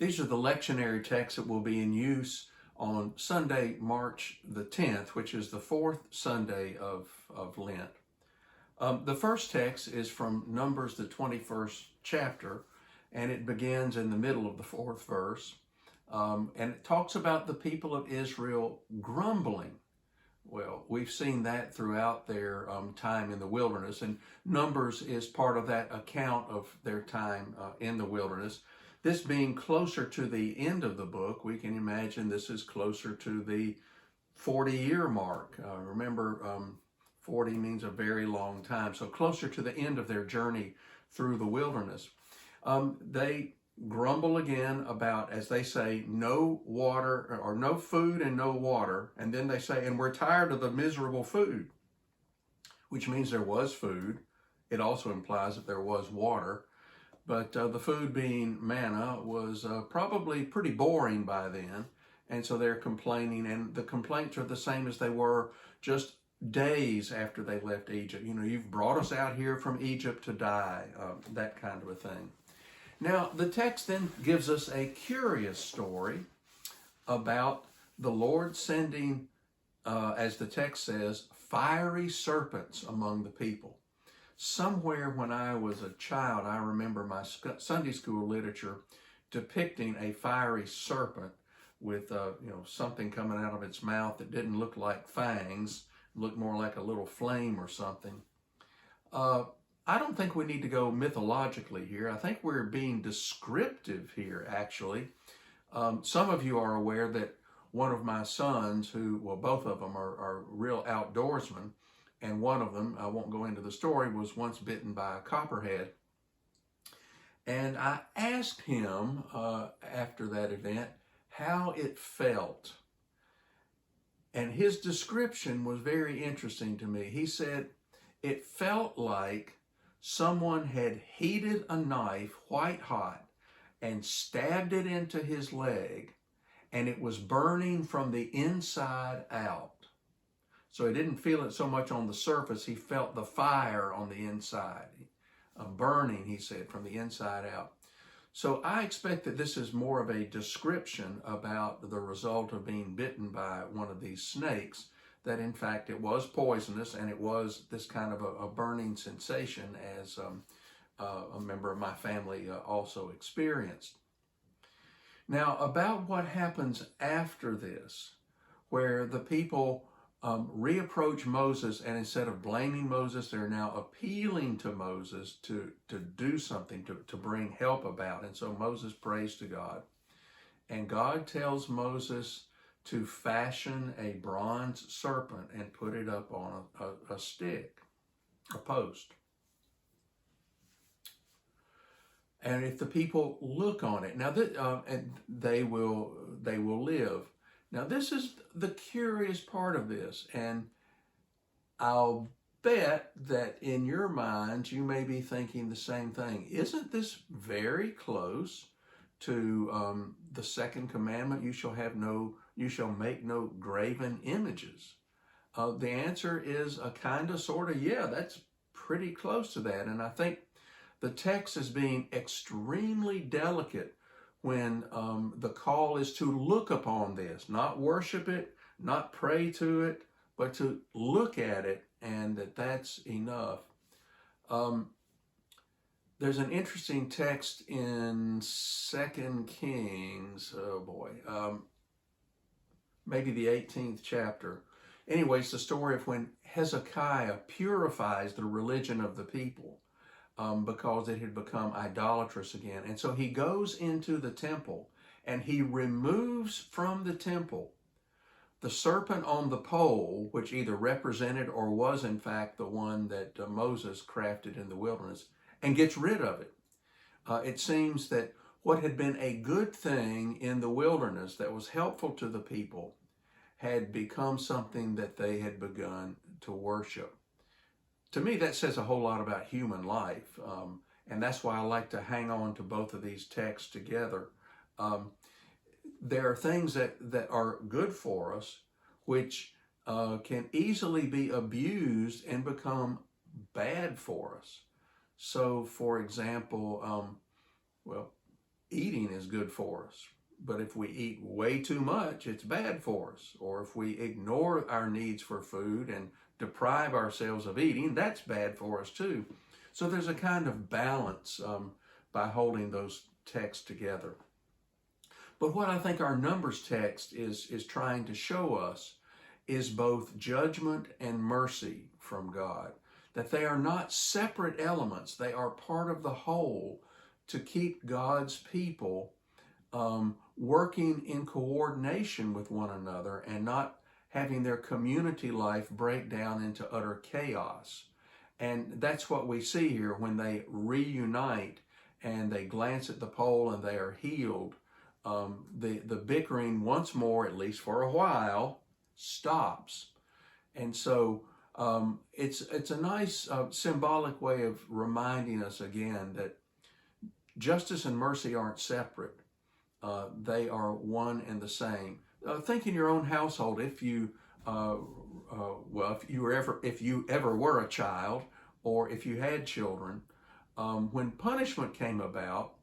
These are the lectionary texts that will be in use on Sunday, March the 10th, which is the fourth Sunday of Lent. The first text is from Numbers, the 21st chapter, and it begins in the middle of the fourth verse. And it talks about the people of Israel grumbling. Well, we've seen that throughout their time in the wilderness, and Numbers is part of that account of their time in the wilderness. This being closer to the end of the book, we can imagine this is closer to the 40-year mark. Remember, 40 means a very long time, so closer to the end of their journey through the wilderness. They grumble again about, as they say, no water, or no food and no water, and then they say, and we're tired of the miserable food, which means there was food. It also implies that there was water, but the food being manna was probably pretty boring by then, and so they're complaining, and the complaints are the same as they were just days after they left Egypt. You know, you've brought us out here from Egypt to die, that kind of a thing. Now, the text then gives us a curious story about the Lord sending, as the text says, fiery serpents among the people. Somewhere when I was a child, I remember my Sunday school literature depicting a fiery serpent with something coming out of its mouth that didn't look like fangs, looked more like a little flame or something. I don't think we need to go mythologically here. I think we're being descriptive here, actually. Some of you are aware that one of my sons, both of them are real outdoorsmen, and one of them, I won't go into the story, was once bitten by a copperhead. And I asked him after that event how it felt. And his description was very interesting to me. He said, it felt like someone had heated a knife white hot and stabbed it into his leg, and it was burning from the inside out. So he didn't feel it so much on the surface, he felt the fire on the inside. Burning, he said, from the inside out. So I expect that this is more of a description about the result of being bitten by one of these snakes, that in fact it was poisonous and it was this kind of a burning sensation, as a member of my family also experienced. Now, about what happens after this, where the people reapproach Moses, and instead of blaming Moses, they're now appealing to Moses to do something, to bring help about. And so Moses prays to God, and God tells Moses to fashion a bronze serpent and put it up on a stick, a post. And if the people look on it, now and they will live. Now, this is the curious part of this, and I'll bet that in your minds you may be thinking the same thing. Isn't this very close to the second commandment? You shall make no graven images. The answer is a kind of, sort of, yeah, that's pretty close to that. And I think the text is being extremely delicate when the call is to look upon this, not worship it, not pray to it, but to look at it, and that's enough. There's an interesting text in 2 Kings, maybe the 18th chapter. Anyway, it's the story of when Hezekiah purifies the religion of the people. Because it had become idolatrous again. And so he goes into the temple and he removes from the temple the serpent on the pole, which either represented or was in fact the one that Moses crafted in the wilderness, and gets rid of it. It seems that what had been a good thing in the wilderness that was helpful to the people had become something that they had begun to worship. To me, that says a whole lot about human life, and that's why I like to hang on to both of these texts together. There are things that are good for us, which can easily be abused and become bad for us. So, for example, eating is good for us. But if we eat way too much, it's bad for us. Or if we ignore our needs for food and deprive ourselves of eating, that's bad for us too. So there's a kind of balance by holding those texts together. But what I think our Numbers text is trying to show us is both judgment and mercy from God. That they are not separate elements. They are part of the whole to keep God's people working in coordination with one another and not having their community life break down into utter chaos. And that's what we see here when they reunite and they glance at the pole and they are healed. The bickering once more, at least for a while, stops. And so it's a nice symbolic way of reminding us again that justice and mercy aren't separate. They are one and the same. Think in your own household. If you if you ever were a child, or if you had children, when punishment came about,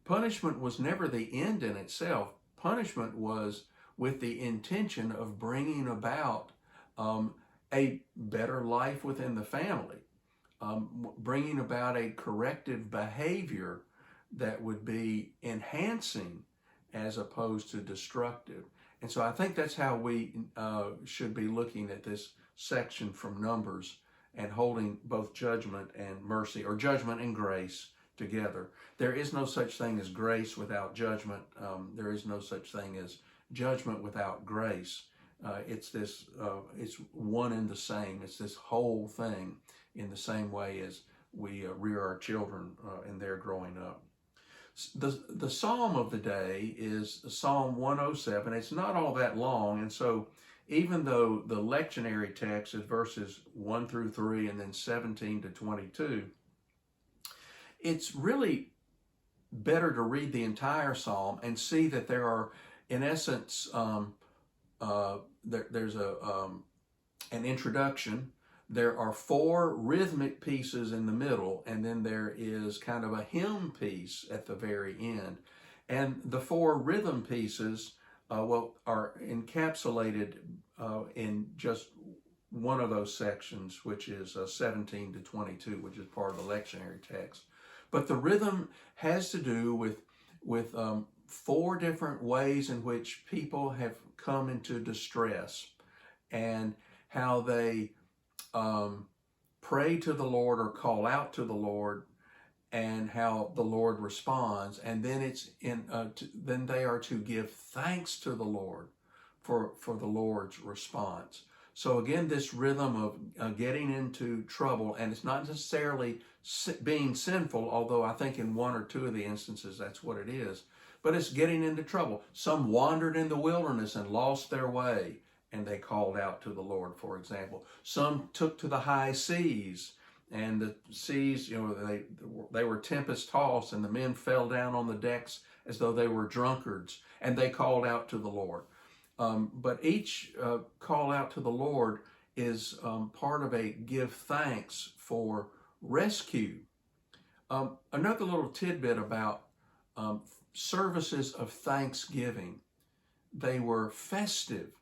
punishment was never the end in itself. Punishment was with the intention of bringing about a better life within the family, bringing about a corrective behavior that would be enhancing as opposed to destructive. And so I think that's how we should be looking at this section from Numbers and holding both judgment and mercy, or judgment and grace, together. There is no such thing as grace without judgment. There is no such thing as judgment without grace. It's one and the same. It's this whole thing, in the same way as we rear our children and they're growing up. The psalm of the day is Psalm 107. It's not all that long, and so even though the lectionary text is verses 1 through 3 and then 17 to 22, it's really better to read the entire psalm and see that there are, in essence, there's an introduction. There are 4 rhythmic pieces in the middle, and then there is kind of a hymn piece at the very end. And the 4 rhythm pieces are encapsulated in just one of those sections, which is 17 to 22, which is part of the lectionary text. But the rhythm has to do with 4 different ways in which people have come into distress, and how they pray to the Lord or call out to the Lord, and how the Lord responds. And then then they are to give thanks to the Lord for the Lord's response. So again, this rhythm of getting into trouble, and it's not necessarily being sinful, although I think in 1 or 2 of the instances that's what it is, but it's getting into trouble. Some wandered in the wilderness and lost their way, and they called out to the Lord, for example. Some took to the high seas, and the seas, they were tempest tossed, and the men fell down on the decks as though they were drunkards, and they called out to the Lord. But each call out to the Lord is part of a give thanks for rescue. Another little tidbit about services of thanksgiving. They were festive.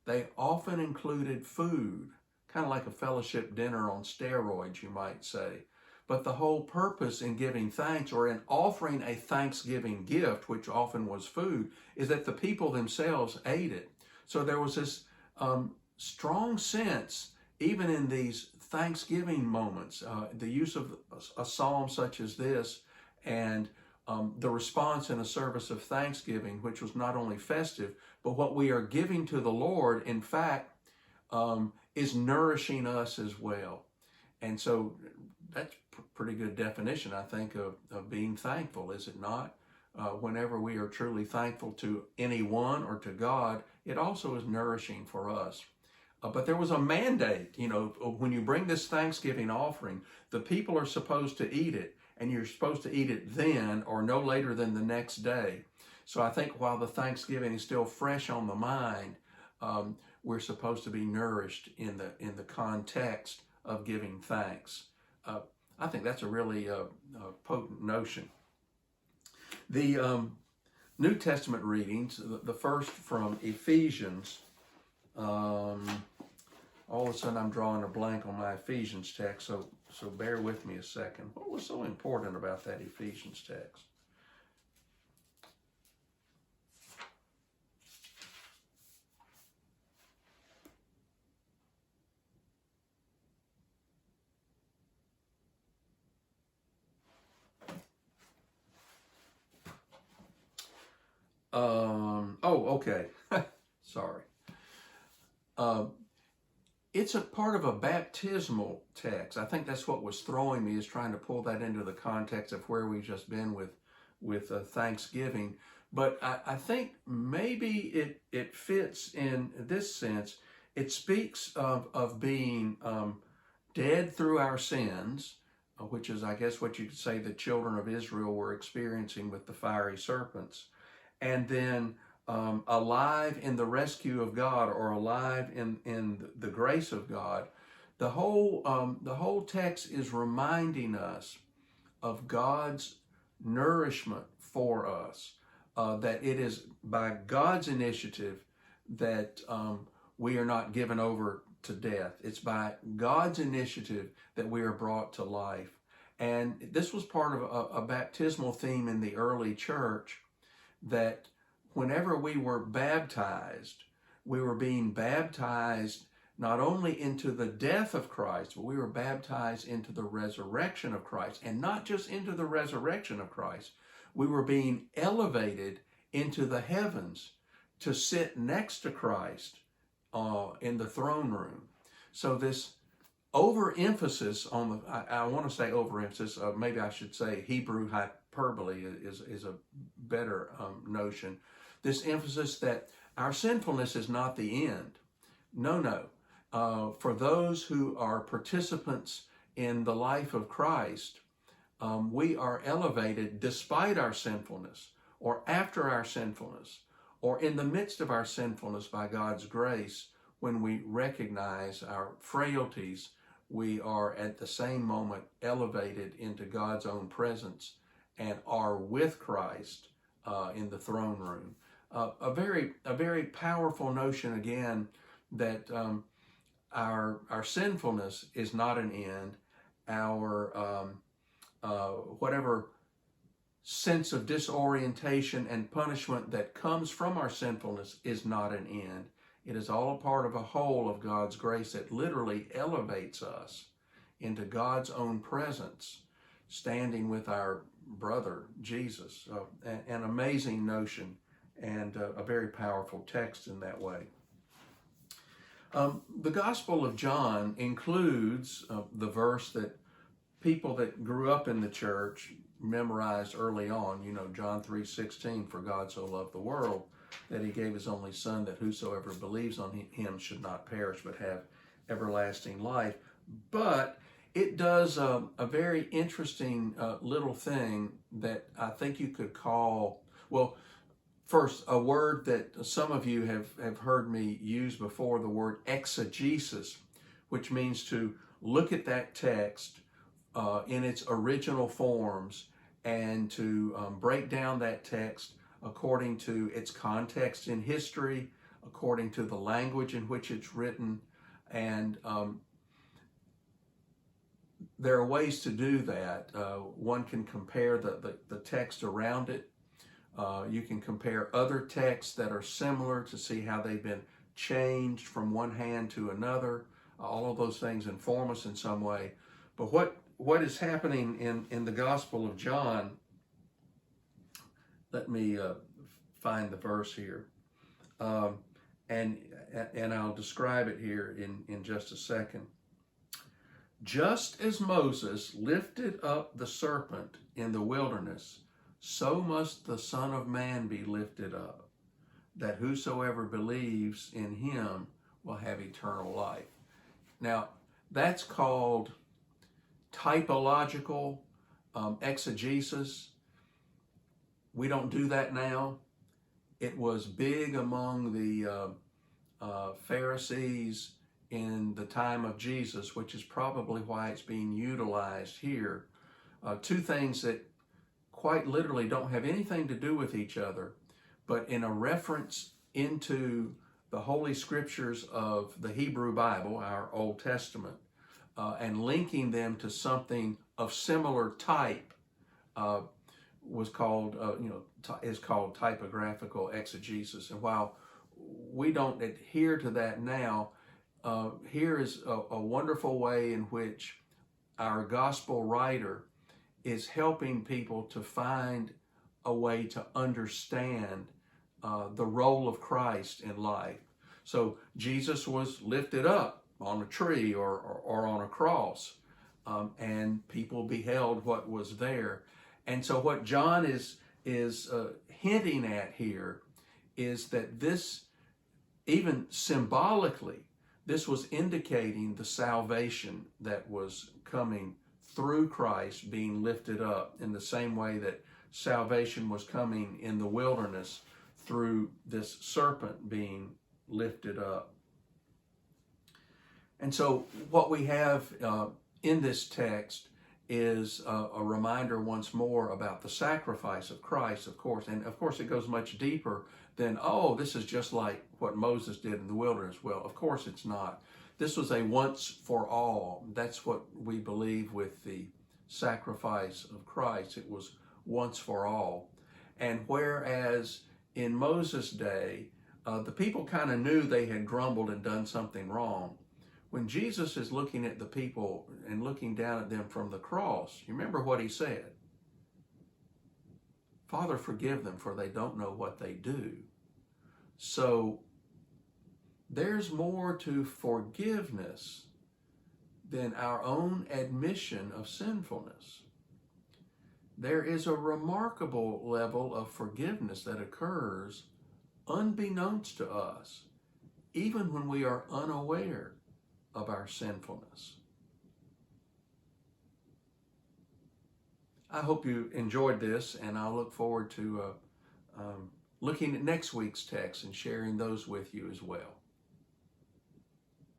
They often included food, kind of like a fellowship dinner on steroids, you might say. But the whole purpose in giving thanks, or in offering a Thanksgiving gift, which often was food, is that the people themselves ate it. So there was this strong sense, even in these Thanksgiving moments, the use of a psalm such as this, and the response in a service of thanksgiving, which was not only festive, but what we are giving to the Lord, in fact, is nourishing us as well. And so that's pretty good definition, I think, of being thankful, is it not? Whenever we are truly thankful to anyone or to God, it also is nourishing for us. But there was a mandate, when you bring this Thanksgiving offering, the people are supposed to eat it, and you're supposed to eat it then or no later than the next day. So I think while the Thanksgiving is still fresh on the mind, we're supposed to be nourished in the context of giving thanks. I think that's a really potent notion. The New Testament readings, the first from Ephesians. All of a sudden I'm drawing a blank on my Ephesians text, so bear with me a second. What was so important about that Ephesians text? Okay. Sorry. It's a part of a baptismal text. I think that's what was throwing me, is trying to pull that into the context of where we've just been with Thanksgiving. But I think maybe it fits in this sense. It speaks of being dead through our sins, which is, I guess, what you could say the children of Israel were experiencing with the fiery serpents. And then alive in the rescue of God, or alive in the grace of God. The whole text is reminding us of God's nourishment for us, that it is by God's initiative that we are not given over to death. It's by God's initiative that we are brought to life. And this was part of a baptismal theme in the early church, that whenever we were baptized, we were being baptized not only into the death of Christ, but we were baptized into the resurrection of Christ. And not just into the resurrection of Christ, we were being elevated into the heavens to sit next to Christ in the throne room. So this overemphasis on the, I want to say overemphasis, maybe I should say Hebrew hyperbole is a better notion. This emphasis that our sinfulness is not the end. No. For those who are participants in the life of Christ, we are elevated despite our sinfulness, or after our sinfulness, or in the midst of our sinfulness by God's grace. When we recognize our frailties, we are at the same moment elevated into God's own presence and are with Christ in the throne room. A very powerful notion again, that our sinfulness is not an end. Our whatever sense of disorientation and punishment that comes from our sinfulness is not an end. It is all a part of a whole of God's grace that literally elevates us into God's own presence, standing with our brother Jesus. An amazing notion, and a very powerful text in that way. The Gospel of John includes the verse that people that grew up in the church memorized early on. You know, John 3:16, for God so loved the world that he gave his only son, that whosoever believes on him should not perish but have everlasting life. But it does a very interesting little thing that I think you could call, well, first, a word that some of you have heard me use before, the word exegesis, which means to look at that text in its original forms and to break down that text according to its context in history, according to the language in which it's written. And there are ways to do that. One can compare the text around it. You can compare other texts that are similar to see how they've been changed from one hand to another. All of those things inform us in some way. But what is happening in the Gospel of John, let me find the verse here. And I'll describe it here in just a second. Just as Moses lifted up the serpent in the wilderness, so must the Son of Man be lifted up, that whosoever believes in him will have eternal life. Now, that's called typological exegesis. We don't do that now. It was big among the Pharisees in the time of Jesus, which is probably why it's being utilized here. Two things that quite literally don't have anything to do with each other, but in a reference into the Holy Scriptures of the Hebrew Bible, our Old Testament, and linking them to something of similar type, was called, is called typographical exegesis. And while we don't adhere to that now, here is a wonderful way in which our gospel writer is helping people to find a way to understand the role of Christ in life. So Jesus was lifted up on a tree or on a cross, and people beheld what was there. And so what John is hinting at here is that this, even symbolically, this was indicating the salvation that was coming through Christ being lifted up, in the same way that salvation was coming in the wilderness through this serpent being lifted up. And so what we have in this text is a reminder once more about the sacrifice of Christ, of course. And of course it goes much deeper than, oh, this is just like what Moses did in the wilderness. Well, of course it's not. This was a once for all. That's what we believe with the sacrifice of Christ. It was once for all. And whereas in Moses' day, the people kind of knew they had grumbled and done something wrong, when Jesus is looking at the people and looking down at them from the cross, you remember what he said? Father, forgive them, for they don't know what they do. So there's more to forgiveness than our own admission of sinfulness. There is a remarkable level of forgiveness that occurs unbeknownst to us, even when we are unaware of our sinfulness. I hope you enjoyed this, and I'll look forward to looking at next week's text and sharing those with you as well.